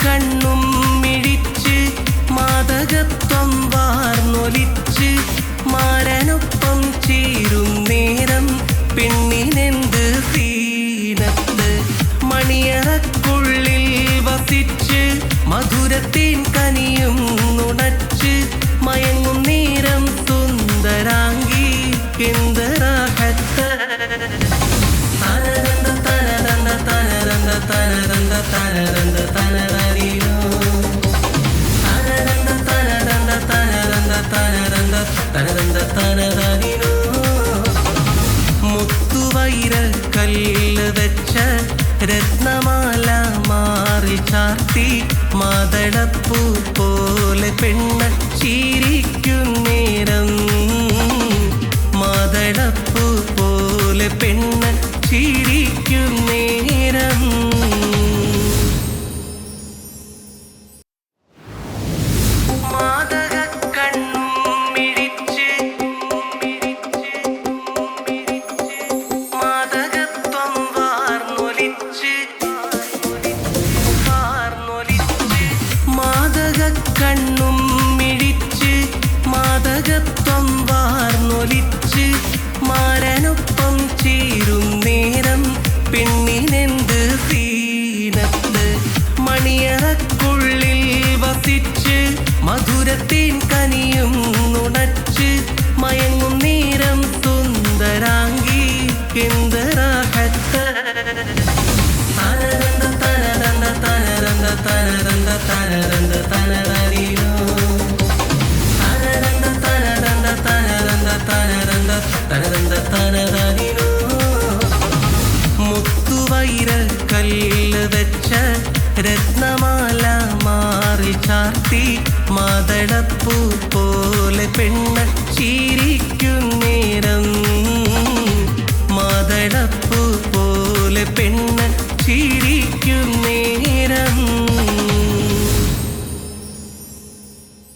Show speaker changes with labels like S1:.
S1: കണ്ണും മിഴിച്ച് മാദകത്വം വാർന്നൊലിച്ച് മാരനൊപ്പം ചേരും നേരം പെണ്ണിനെന്ത് സീനത്ത് മണിയറക്കുള്ളിൽ വസിച്ച് മധുരത്തേൻ കനിയും നുണച്ച് മയങ്ങും നേരം സുന്ദരാംഗി എന്ത് റാഹത്ത് തനരന്ത തനരന്ത തനരന്ത തനരന്ത തനരന്ത തനരനീനോ തനരന്ത തനരന്ത തനരന്ത തനരന്ത തനരന്ത തനരനീനോ മുത്തുവൈര കല്ല് വെച്ച രത്നമാല മാറി ചാർത്തി മാതളപ്പൂ പോലെ പെണ്ണ് ചിരിക്കും നേരം മാതളപ്പൂ പോലെ പെണ്ണ് ചിരിക്കും നേരം കണ്ണും മിഴിച്ച് മാദകത്വം വാർന്നൊലിച്ച് മാരനൊപ്പം ചേരും നേരം പെണ്ണിനെന്ത് സീനത്ത് മണിയറക്കുള്ളിൽ വസിച്ച് മധുരത്തേൻ കനിയും നുണച്ച് മയങ്ങും നേരം സുന്ദരാംഗി എന്ത് റാഹത്ത് തനരന്ത തനരന്ത തനരന്ത തനരന്ത തനരന്ത തനരനീനോ തനരന്ത തനരന്ത തനരന്ത തനരന്ത തനരന്ത തനരനീനോ മുത്തുവൈര കല്ല് വെച്ച രത്നമാല മാറി ചാർത്തി മാതളപ്പൂ പോലെ പെണ്ണ് ചിരിക്കും നേരം മാതളപ്പൂ പോലെ പെണ്ണ് ചിരിക്കും നേരം